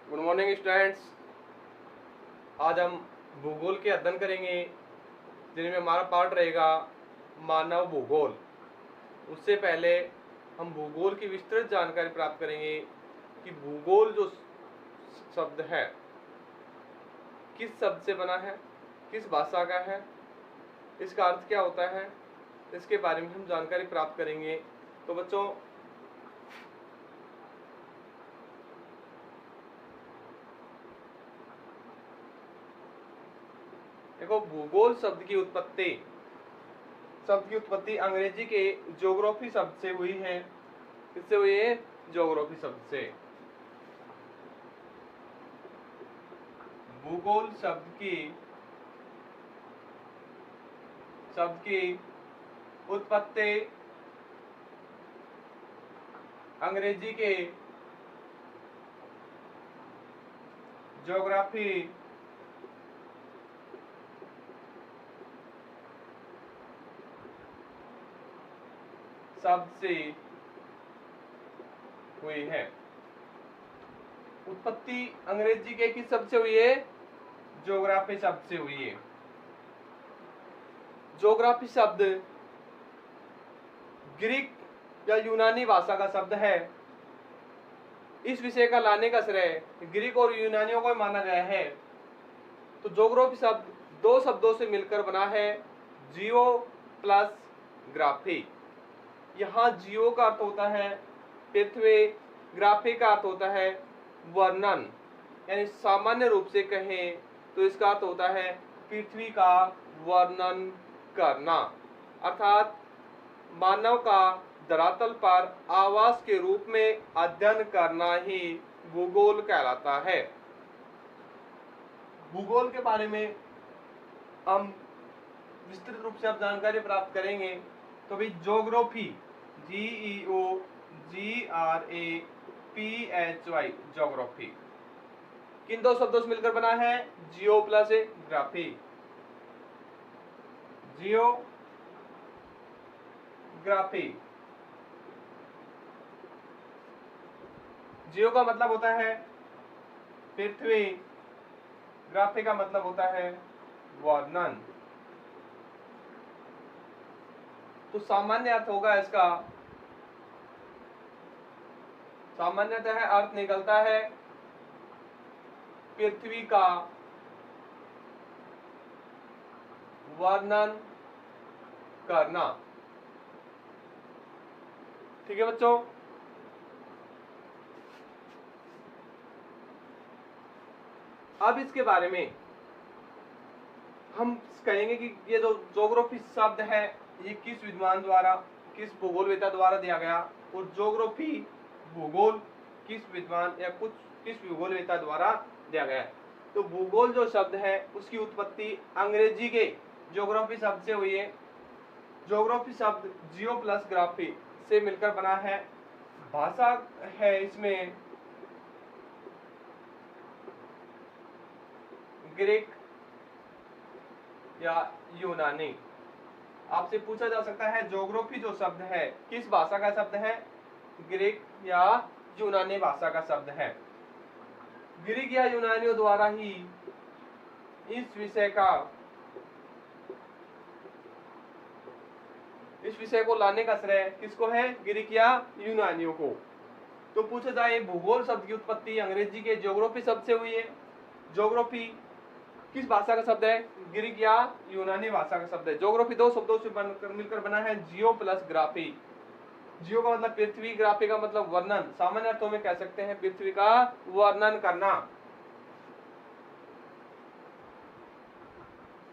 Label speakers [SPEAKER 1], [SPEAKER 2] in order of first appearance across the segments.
[SPEAKER 1] Good morning students. आज हम भूगोल के अध्ययन करेंगे जिनमें हमारा पार्ट रहेगा मानव भूगोल। उससे पहले हम भूगोल की विस्तृत जानकारी प्राप्त करेंगे कि भूगोल जो शब्द है किस शब्द से बना है, किस भाषा का है, इसका अर्थ क्या होता है, इसके बारे में हम जानकारी प्राप्त करेंगे। तो बच्चों, देखो, भूगोल शब्द की उत्पत्ति अंग्रेजी के ज्योग्राफी शब्द से हुई है। किससे हुई है? ज्योग्राफी शब्द से। भूगोल शब्द की उत्पत्ति अंग्रेजी के ज्योग्राफी शब्द से हुई है। उत्पत्ति अंग्रेजी के किस शब्द से हुई है? ज्योग्राफी शब्द से हुई है। ज्योग्राफी शब्द ग्रीक या यूनानी भाषा का शब्द है। इस विषय का लाने का श्रेय ग्रीक और यूनानियों को माना गया है। तो ज्योग्राफी शब्द दो शब्दों से मिलकर बना है, जियो प्लस ग्राफी। यहाँ जियो का अर्थ होता है पृथ्वी, ग्राफी का अर्थ होता है वर्णन, यानी सामान्य रूप से कहें तो इसका अर्थ होता है पृथ्वी का वर्णन करना, अर्थात मानव का धरातल पर आवास के रूप में अध्ययन करना ही भूगोल कहलाता है। भूगोल के बारे में हम विस्तृत रूप से अब जानकारी प्राप्त करेंगे। तो भाई ज्योग्राफी, GEOGRAPHY, ज्योग्राफी किन दो शब्दों से मिलकर बना है? जियो प्लस ग्राफी। जियोग्राफी, जियो का मतलब होता है पृथ्वी, ग्राफी का मतलब होता है वर्णन। तो सामान्य अर्थ होगा इसका, सामान्यतः अर्थ निकलता है पृथ्वी का वर्णन करना। ठीक है बच्चों, अब इसके बारे में हम कहेंगे कि ये जो ज्योग्राफी शब्द है ये किस विद्वान द्वारा, किस भूगोलवेत्ता द्वारा दिया गया, और ज्योग्राफी भूगोल किस विद्वान या किस भूगोलवेत्ता द्वारा दिया गया। तो भूगोल जो शब्द है उसकी उत्पत्ति अंग्रेजी के ज्योग्राफी शब्द से हुई है। ज्योग्राफी शब्द जियो प्लस ग्राफी से मिलकर बना है। भाषा है इसमें ग्रीक या यूनानी। आपसे पूछा जा सकता है ज्योग्राफी जो शब्द है किस भाषा का शब्द है? ग्रीक या यूनानी भाषा का शब्द है। ग्रीक या यूनानियों द्वारा ही इस विषय को लाने का श्रेय किसको है? ग्रीक या यूनानियों को। तो पूछा जाए भूगोल शब्द की उत्पत्ति अंग्रेजी के ज्योग्राफी शब्द से हुई है। ज्योग्राफी किस भाषा का शब्द है? ग्रीक या यूनानी भाषा का शब्द है। ज्योग्राफी दो शब्दों से मिलकर बना है, जियो प्लस ग्राफी। जियो का मतलब पृथ्वी, ग्राफी का मतलब वर्णन। सामान्य अर्थों में कह सकते हैं पृथ्वी का वर्णन करना।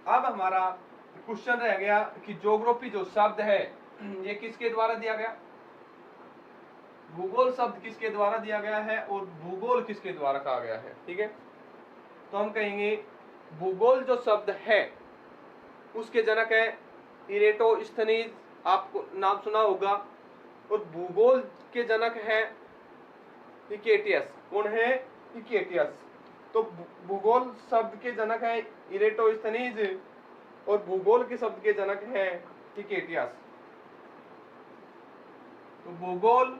[SPEAKER 1] अब हमारा क्वेश्चन रह गया कि ज्योग्राफी जो शब्द है ये किसके द्वारा दिया गया? भूगोल शब्द किसके द्वारा दिया गया है और भूगोल किसके द्वारा कहा गया है? ठीक है, तो हम कहेंगे भूगोल जो शब्द है उसके जनक है इरेटोस्थनीज, आपको नाम सुना होगा। और भूगोल के जनक है हिकेटियस। कौन है? हिकेटियस। तो भूगोल शब्द के जनक है इरेटोस्थनीज और भूगोल के शब्द के जनक है हिकेटियस। तो भूगोल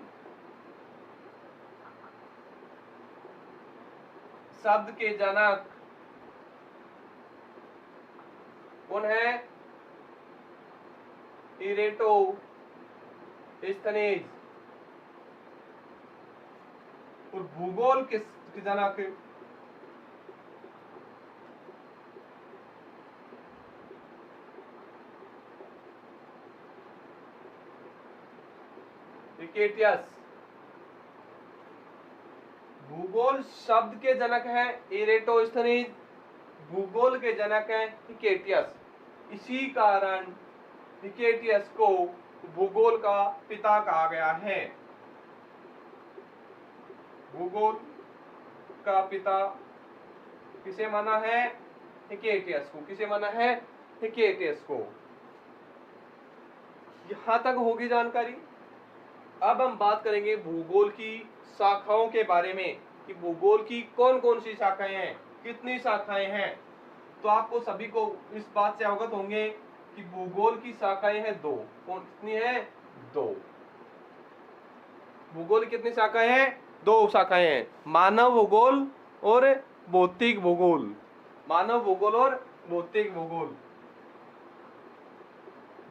[SPEAKER 1] शब्द के जनक कौन है? इरेटोस्थनीज। और भूगोल के जनक हिकेटियस। भूगोल शब्द के जनक है इरेटोस्थनीज, भूगोल के जनक है हिकेटियस। इसी कारण हिकेटियस को भूगोल का पिता कहा गया है। भूगोल का पिता किसे माना है? हिकेटियस को। किसे माना है? हिकेटियस को। यहां तक होगी जानकारी। अब हम बात करेंगे भूगोल की शाखाओं के बारे में कि भूगोल की कौन कौन सी शाखाएं हैं, कितनी शाखाएं हैं। तो आपको सभी को इस बात से अवगत होंगे कि भूगोल की शाखाएं हैं दो। कौन कितनी है? दो। भूगोल की कितनी शाखाएं हैं? दो शाखाएं हैं, मानव भूगोल और भौतिक भूगोल। मानव भूगोल और भौतिक भूगोल।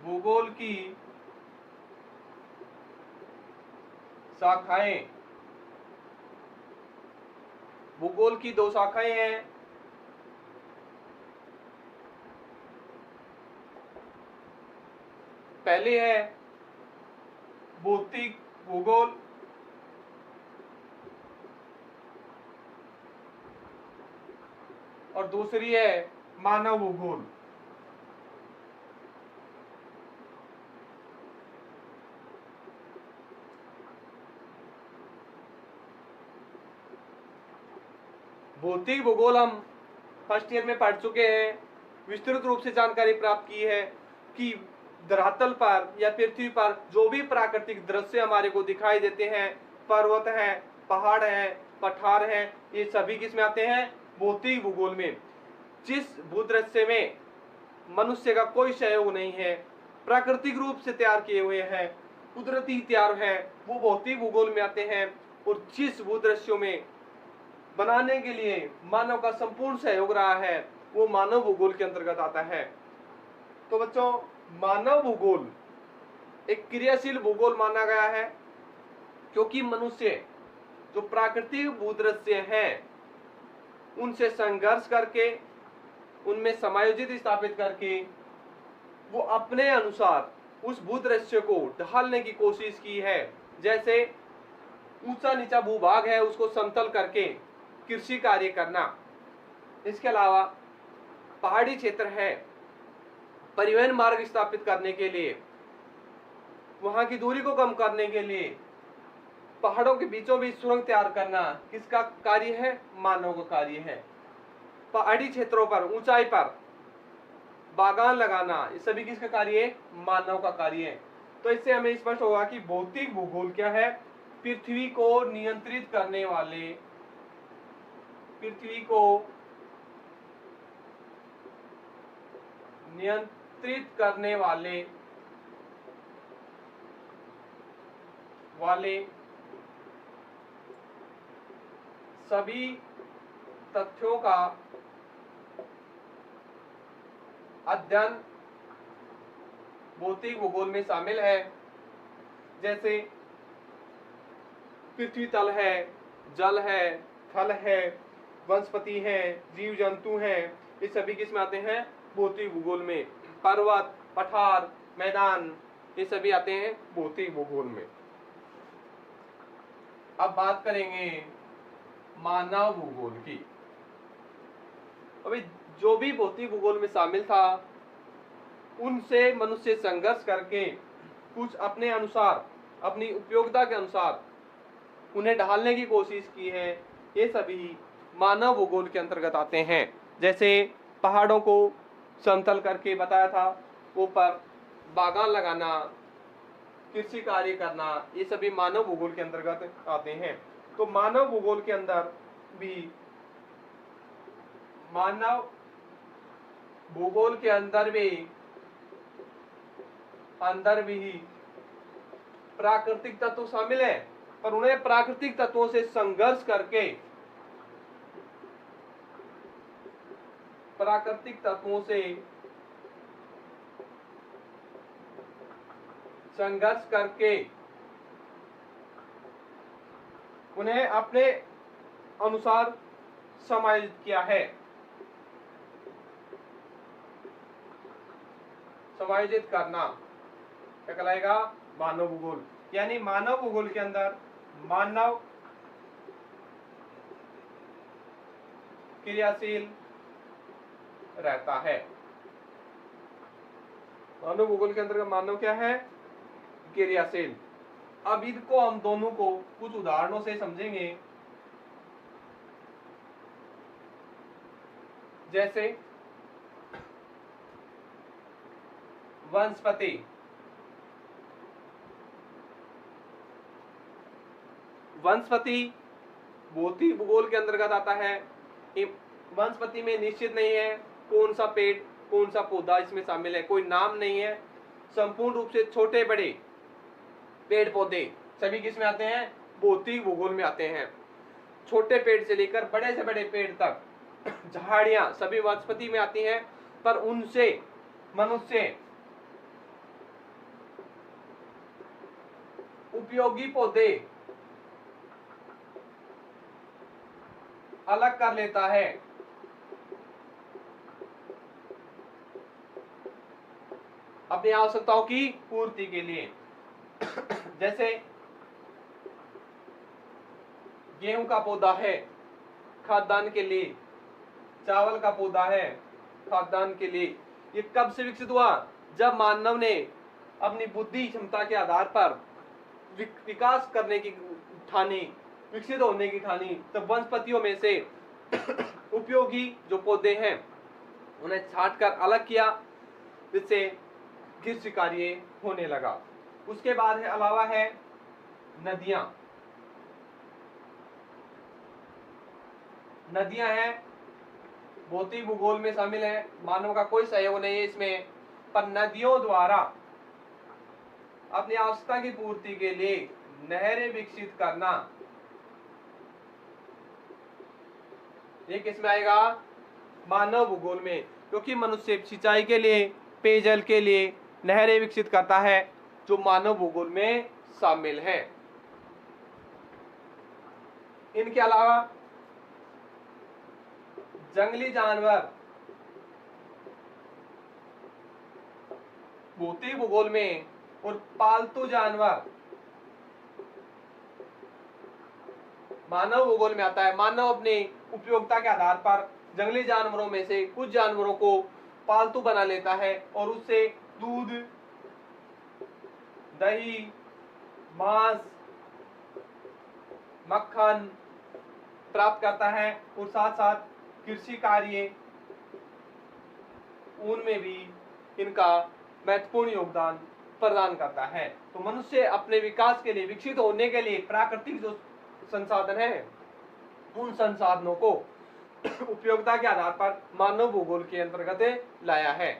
[SPEAKER 1] भूगोल की शाखाएं, भूगोल की दो शाखाएं हैं। पहली है भौतिक भूगोल और दूसरी है मानव भूगोल। भौतिक भूगोल हम फर्स्ट ईयर में पढ़ चुके हैं, विस्तृत रूप से जानकारी प्राप्त की है कि धरातल पर या पृथ्वी पर जो भी प्राकृतिक दृश्य हमारे को दिखाई देते हैं, पर्वत हैं, पहाड़ हैं, पठार हैं, ये सभी किस में आते हैं? भौतिक भूगोल में। जिस भूदृश्य में मनुष्य का कोई सहयोग नहीं है, प्राकृतिक रूप से तैयार किए हुए हैं, कुदरती तैयार है, वो भौतिक भूगोल में आते हैं। और जिस भूदृश्यों में बनाने के लिए मानव का संपूर्ण सहयोग रहा है, वो मानव भूगोल के अंतर्गत आता है। तो बच्चों, मानव भूगोल एक क्रियाशील भूगोल माना गया है, क्योंकि मनुष्य जो प्राकृतिक भूदृश्य हैं उनसे संघर्ष करके, उनमें समायोजित स्थापित करके, वो अपने अनुसार उस भूदृश्य को ढालने की कोशिश की है। जैसे ऊंचा नीचा भूभाग है, उसको समतल करके कृषि कार्य करना। इसके अलावा पहाड़ी क्षेत्र है, परिवहन मार्ग स्थापित करने के लिए, वहां की दूरी को कम करने के लिए पहाड़ों के बीचों बीच सुरंग तैयार करना किसका कार्य है? मानव का कार्य है। पहाड़ी क्षेत्रों पर, ऊंचाई पर बागान लगाना, ये सभी किसका कार्य है? मानव का कार्य है। तो इससे हमें स्पष्ट होगा कि भौतिक भूगोल क्या है? पृथ्वी को नियंत्रित करने वाले, पृथ्वी को नियंत्रित करने वाले सभी तथ्यों का अध्ययन भौतिक भूगोल में शामिल है। जैसे पृथ्वी तल है, जल है, थल है, वनस्पति है, जीव जंतु हैं, ये सभी किस में आते हैं? भौतिक भूगोल में। पर्वत, पठार, मैदान, ये सभी आते हैं भौतिक भूगोल में। अब बात करेंगे मानव भूगोल की। अभी जो भी भौतिक भूगोल में शामिल था, उनसे मनुष्य संघर्ष करके कुछ अपने अनुसार, अपनी उपयोगिता के अनुसार उन्हें ढालने की कोशिश की है। ये सभी मानव भूगोल के अंतर्गत आते हैं। जैसे पहाड़ों को समतल करके बताया था, ऊपर बागान लगाना, कृषि कार्य करना, ये सभी मानव भूगोल के अंतर्गत आते हैं। तो मानव भूगोल के अंदर भी, मानव भूगोल के अंदर भी प्राकृतिक तत्व शामिल है, पर उन्हें प्राकृतिक तत्वों से संघर्ष करके प्राकृतिक तत्वों से संघर्ष करके उन्हें अपने अनुसार समायोजित किया है। समायोजित करना क्या कहलाएगा? मानव भूगोल। यानी मानव भूगोल के अंदर मानव क्रियाशील रहता है। मानव भूगोल के अंतर्गत मानव क्या है? क्रियाशील। अब इनको हम दोनों को कुछ उदाहरणों से समझेंगे। जैसे वनस्पति। वनस्पति भौतिक भूगोल के अंतर्गत आता है। वनस्पति में निश्चित नहीं है कौन सा पेड़ कौन सा पौधा इसमें शामिल है, कोई नाम नहीं है। संपूर्ण रूप से छोटे बड़े पेड़ पौधे सभी किस में आते हैं? भौतिक भूगोल में आते हैं। छोटे पेड़ से लेकर बड़े से बड़े पेड़ तक, झाड़ियां सभी वनस्पति में आती हैं। पर उनसे मनुष्य उपयोगी पौधे अलग कर लेता है। अपनी आवश्यकताओं की पूर्ति के लिए। जैसे गेहूं का पौधा है खाद्यान्न के लिए, चावल का पौधा है खाद्यान्न के लिए। ये कब से विकसित हुआ? जब मानव ने अपनी बुद्धि क्षमता के आधार पर विकास करने की ठानी, विकसित होने की ठानी, तब वनस्पतियों में से उपयोगी जो पौधे हैं उन्हें छांटकर अलग किया, जिससे कृषि कार्य होने लगा। उसके बाद है अलावा है नदियां। नदियां हैं भौतिक भूगोल में शामिल है, मानव का कोई सहयोग नहीं है इसमें। पर नदियों द्वारा अपनी आवश्यकता की पूर्ति के लिए नहरें विकसित करना, ये किसमें आएगा? मानव भूगोल में। क्योंकि मनुष्य सिंचाई के लिए, पेयजल के लिए नहरें विकसित करता है, जो मानव भूगोल में शामिल है। इनके अलावा जंगली जानवर भौतिक भूगोल में, और पालतू जानवर मानव भूगोल में आता है। मानव अपनी उपयोगिता के आधार पर जंगली जानवरों में से कुछ जानवरों को पालतू बना लेता है और उससे दूध, दही, मांस, मक्खन प्राप्त करता है, और साथ साथ कृषि कार्य उनमें भी इनका महत्वपूर्ण योगदान प्रदान करता है। तो मनुष्य अपने विकास के लिए, विकसित होने के लिए प्राकृतिक जो संसाधन है उन संसाधनों को उपयोगिता के आधार पर मानव भूगोल के अंतर्गत लाया है।